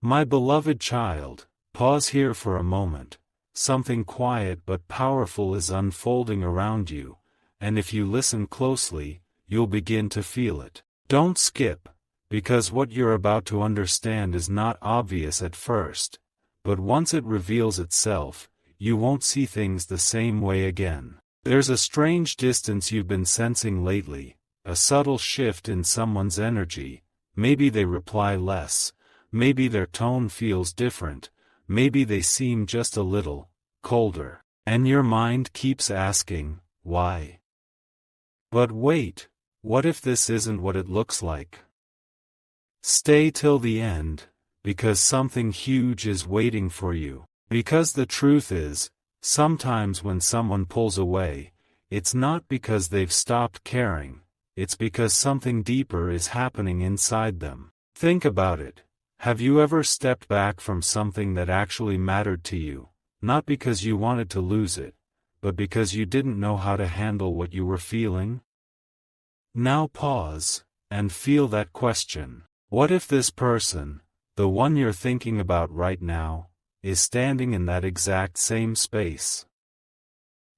My beloved child, pause here for a moment. Something quiet but powerful is unfolding around you, and if you listen closely, you'll begin to feel it. Don't skip, because what you're about to understand is not obvious at first, but once it reveals itself, you won't see things the same way again. There's a strange distance you've been sensing lately, a subtle shift in someone's energy. Maybe they reply less, maybe their tone feels different, maybe they seem just a little colder, and your mind keeps asking, why? But wait, what if this isn't what it looks like? Stay till the end, because something huge is waiting for you. Because the truth is, sometimes when someone pulls away, it's not because they've stopped caring, it's because something deeper is happening inside them. Think about it. Have you ever stepped back from something that actually mattered to you, not because you wanted to lose it, but because you didn't know how to handle what you were feeling? Now pause, and feel that question. What if this person, the one you're thinking about right now, is standing in that exact same space?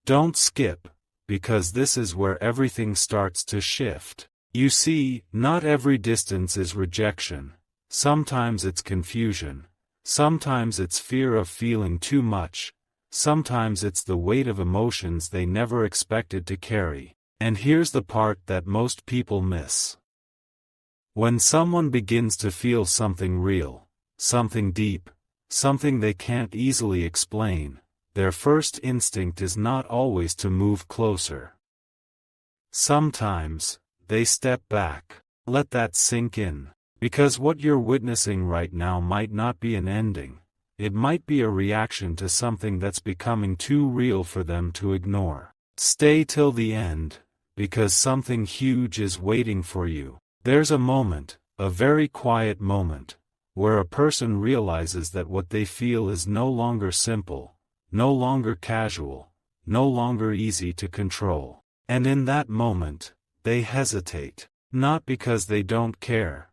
Don't skip, because this is where everything starts to shift. You see, not every distance is rejection. Sometimes it's confusion. Sometimes it's fear of feeling too much. Sometimes it's the weight of emotions they never expected to carry. And here's the part that most people miss. When someone begins to feel something real, something deep, something they can't easily explain, their first instinct is not always to move closer. Sometimes, they step back. Let that sink in. Because what you're witnessing right now might not be an ending. It might be a reaction to something that's becoming too real for them to ignore. Stay till the end, because something huge is waiting for you. There's a moment, a very quiet moment, where a person realizes that what they feel is no longer simple, no longer casual, no longer easy to control. And in that moment, they hesitate, not because they don't care,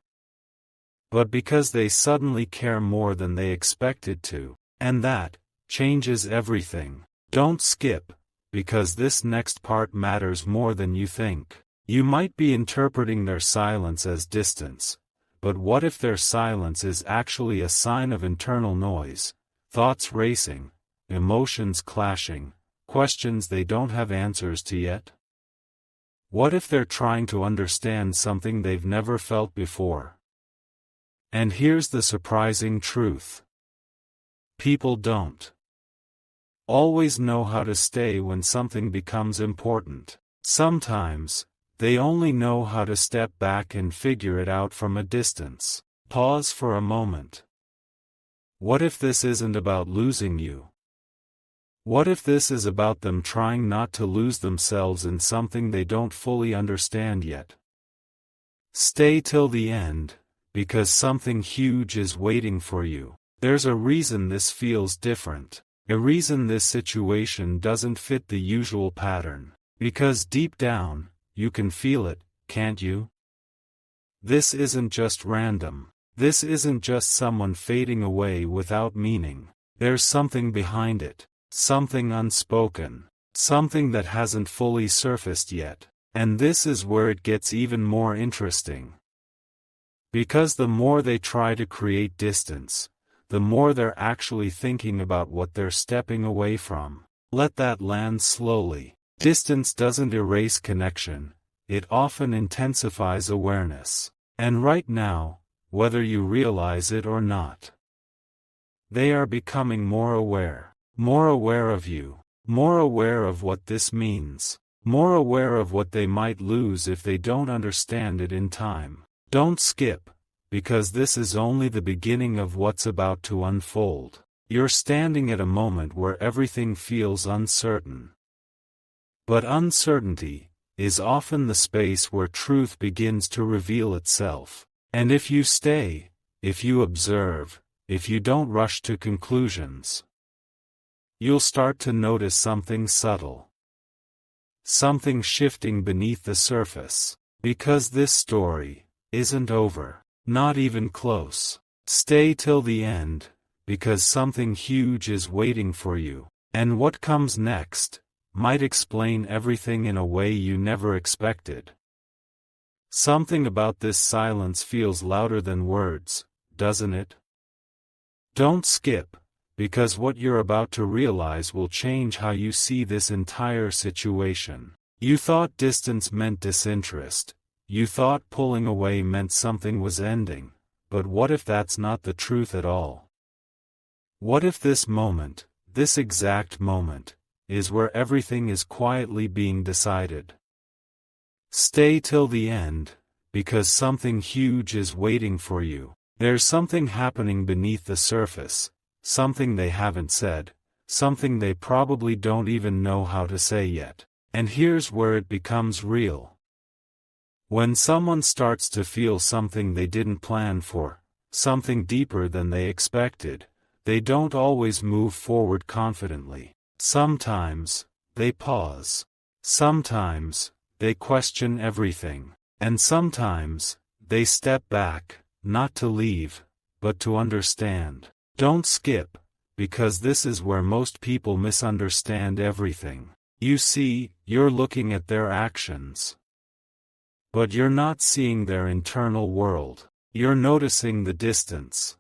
but because they suddenly care more than they expected to. And that changes everything. Don't skip, because this next part matters more than you think. You might be interpreting their silence as distance, but what if their silence is actually a sign of internal noise, thoughts racing, emotions clashing, questions they don't have answers to yet? What if they're trying to understand something they've never felt before? And here's the surprising truth. People don't always know how to stay when something becomes important. Sometimes, they only know how to step back and figure it out from a distance. Pause for a moment. What if this isn't about losing you? What if this is about them trying not to lose themselves in something they don't fully understand yet? Stay till the end, because something huge is waiting for you. There's a reason this feels different. A reason this situation doesn't fit the usual pattern. Because deep down, you can feel it, can't you? This isn't just random. This isn't just someone fading away without meaning. There's something behind it. Something unspoken. Something that hasn't fully surfaced yet. And this is where it gets even more interesting. Because the more they try to create distance, the more they're actually thinking about what they're stepping away from. Let that land slowly. Distance doesn't erase connection, it often intensifies awareness. And right now, whether you realize it or not, they are becoming more aware of you, more aware of what this means, more aware of what they might lose if they don't understand it in time. Don't skip, because this is only the beginning of what's about to unfold. You're standing at a moment where everything feels uncertain. But uncertainty is often the space where truth begins to reveal itself. And if you stay, if you observe, if you don't rush to conclusions, you'll start to notice something subtle. Something shifting beneath the surface. Because this story isn't over. Not even close. Stay till the end, because something huge is waiting for you, and what comes next might explain everything in a way you never expected. Something about this silence feels louder than words, doesn't it? Don't skip, because what you're about to realize will change how you see this entire situation. You thought distance meant disinterest. You thought pulling away meant something was ending, but what if that's not the truth at all? What if this moment, this exact moment, is where everything is quietly being decided? Stay till the end, because something huge is waiting for you. There's something happening beneath the surface, something they haven't said, something they probably don't even know how to say yet. And here's where it becomes real. When someone starts to feel something they didn't plan for, something deeper than they expected, they don't always move forward confidently. Sometimes, they pause. Sometimes, they question everything. And sometimes, they step back, not to leave, but to understand. Don't skip, because this is where most people misunderstand everything. You see, you're looking at their actions. But you're not seeing their internal world. You're noticing the distance.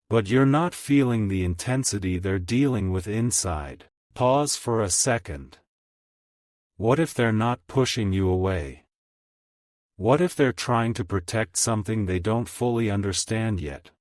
But you're not feeling the intensity they're dealing with inside. Pause for a second. What if they're not pushing you away? What if they're trying to protect something they don't fully understand yet?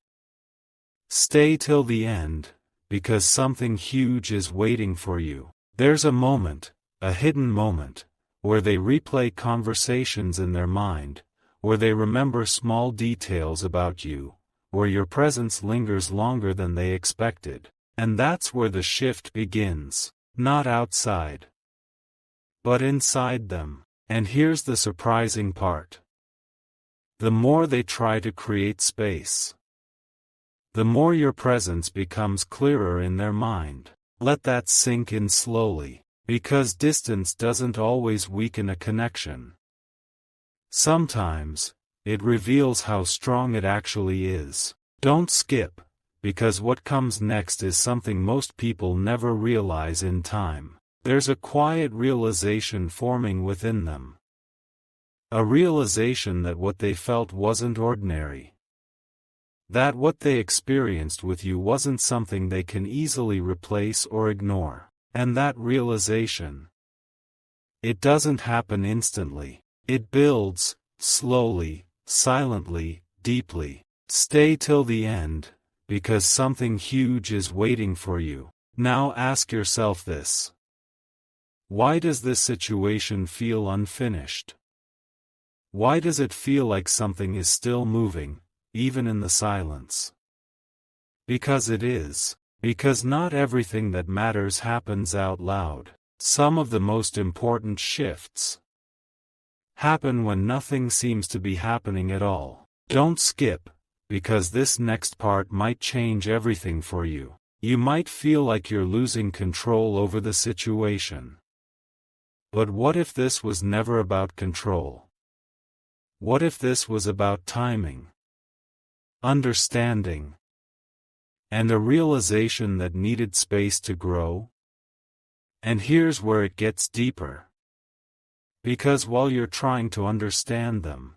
Stay till the end, because something huge is waiting for you. There's a moment, a hidden moment, where they replay conversations in their mind, where they remember small details about you, where your presence lingers longer than they expected. And that's where the shift begins, not outside, but inside them. And here's the surprising part. The more they try to create space, the more your presence becomes clearer in their mind. Let that sink in slowly, because distance doesn't always weaken a connection. Sometimes, it reveals how strong it actually is. Don't skip, because what comes next is something most people never realize in time. There's a quiet realization forming within them. A realization that what they felt wasn't ordinary. That what they experienced with you wasn't something they can easily replace or ignore. And that realization, it doesn't happen instantly. It builds, slowly, silently, deeply. Stay till the end, because something huge is waiting for you. Now ask yourself this. Why does this situation feel unfinished? Why does it feel like something is still moving, even in the silence? Because it is. Because not everything that matters happens out loud. Some of the most important shifts happen when nothing seems to be happening at all. Don't skip, because this next part might change everything for you. You might feel like you're losing control over the situation. But what if this was never about control? What if this was about timing, understanding, and a realization that needed space to grow? And here's where it gets deeper. Because while you're trying to understand them,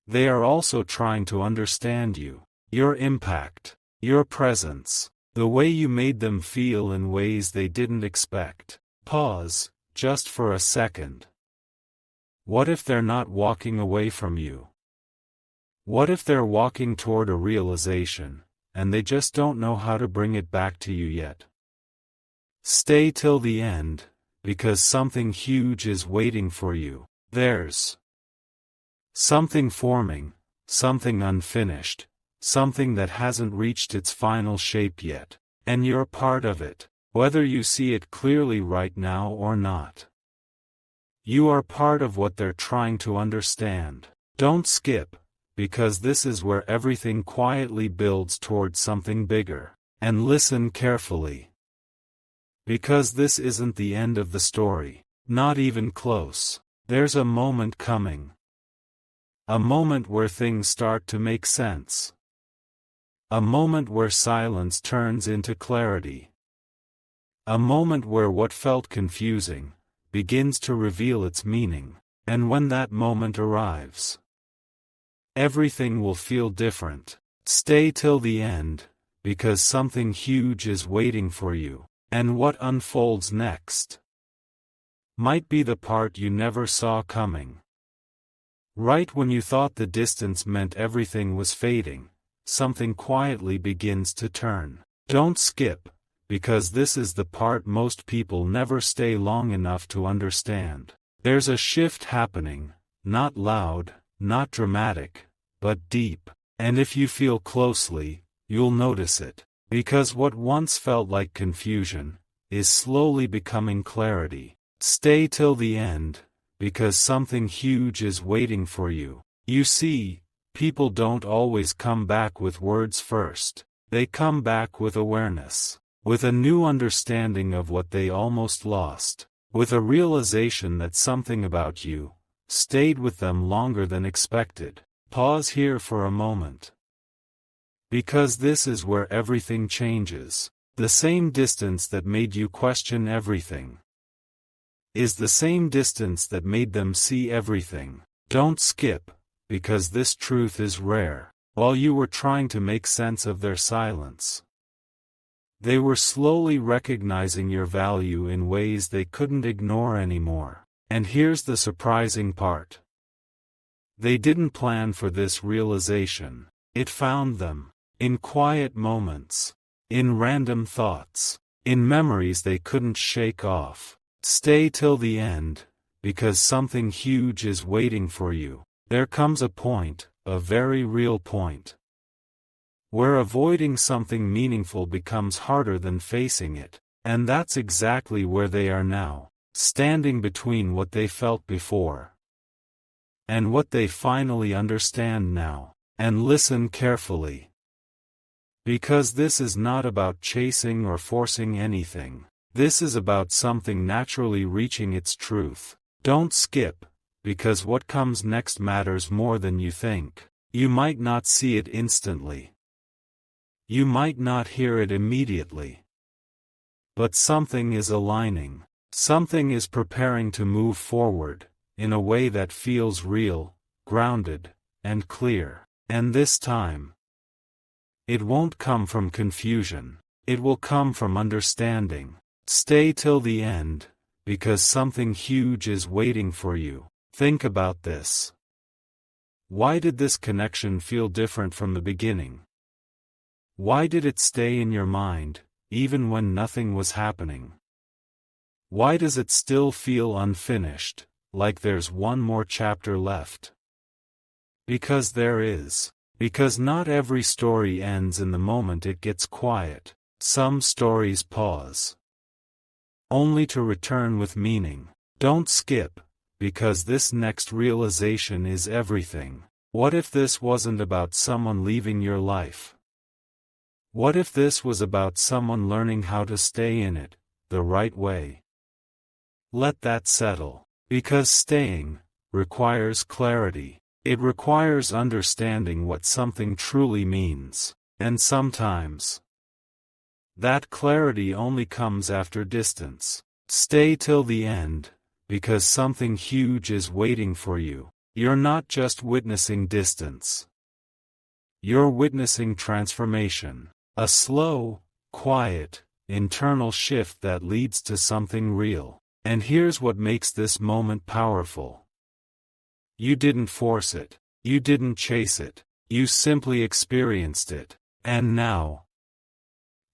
they are also trying to understand you, your impact, your presence, the way you made them feel in ways they didn't expect. Pause, just for a second. What if they're not walking away from you? What if they're walking toward a realization, and they just don't know how to bring it back to you yet? Stay till the end, because something huge is waiting for you. There's something forming, something unfinished, something that hasn't reached its final shape yet, and you're part of it, whether you see it clearly right now or not. You are part of what they're trying to understand. Don't skip, because this is where everything quietly builds towards something bigger. And listen carefully. Because this isn't the end of the story, not even close. There's a moment coming. A moment where things start to make sense. A moment where silence turns into clarity. A moment where what felt confusing begins to reveal its meaning. And when that moment arrives, everything will feel different. Stay till the end, because something huge is waiting for you. And what unfolds next might be the part you never saw coming. Right when you thought the distance meant everything was fading, something quietly begins to turn. Don't skip, because this is the part most people never stay long enough to understand. There's a shift happening, not loud, not dramatic, but deep. And if you feel closely, you'll notice it. Because what once felt like confusion is slowly becoming clarity. Stay till the end, because something huge is waiting for you. You see, people don't always come back with words first. They come back with awareness, with a new understanding of what they almost lost, with a realization that something about you stayed with them longer than expected. Pause here for a moment. Because this is where everything changes. The same distance that made you question everything is the same distance that made them see everything. Don't skip, because this truth is rare. While you were trying to make sense of their silence, they were slowly recognizing your value in ways they couldn't ignore anymore. And here's the surprising part. They didn't plan for this realization. It found them. In quiet moments. In random thoughts. In memories they couldn't shake off. Stay till the end, because something huge is waiting for you. There comes a point, a very real point, where avoiding something meaningful becomes harder than facing it. And that's exactly where they are now, standing between what they felt before and what they finally understand now. And listen carefully. Because this is not about chasing or forcing anything. This is about something naturally reaching its truth. Don't skip, because what comes next matters more than you think. You might not see it instantly. You might not hear it immediately. But something is aligning. Something is preparing to move forward, in a way that feels real, grounded, and clear. And this time, it won't come from confusion. It will come from understanding. Stay till the end, because something huge is waiting for you. Think about this. Why did this connection feel different from the beginning? Why did it stay in your mind, even when nothing was happening? Why does it still feel unfinished, like there's one more chapter left? Because there is. Because not every story ends in the moment it gets quiet. Some stories pause, only to return with meaning. Don't skip, because this next realization is everything. What if this wasn't about someone leaving your life? What if this was about someone learning how to stay in it, the right way? Let that settle. Because staying requires clarity. It requires understanding what something truly means. And sometimes, that clarity only comes after distance. Stay till the end, because something huge is waiting for you. You're not just witnessing distance. You're witnessing transformation. A slow, quiet, internal shift that leads to something real. And here's what makes this moment powerful. You didn't force it. You didn't chase it. You simply experienced it. And now,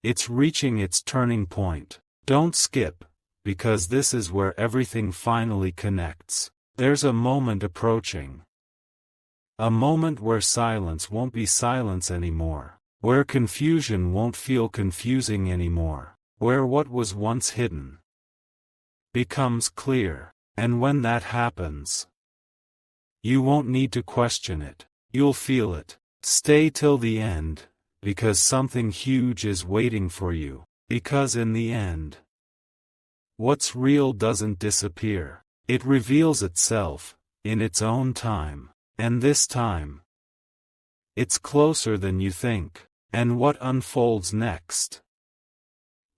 it's reaching its turning point. Don't skip, because this is where everything finally connects. There's a moment approaching. A moment where silence won't be silence anymore. Where confusion won't feel confusing anymore. Where what was once hidden becomes clear. And when that happens, you won't need to question it. You'll feel it. Stay till the end, because something huge is waiting for you. Because in the end, what's real doesn't disappear. It reveals itself, in its own time. And this time, it's closer than you think. And what unfolds next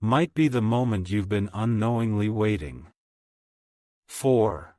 might be the moment you've been unknowingly waiting for.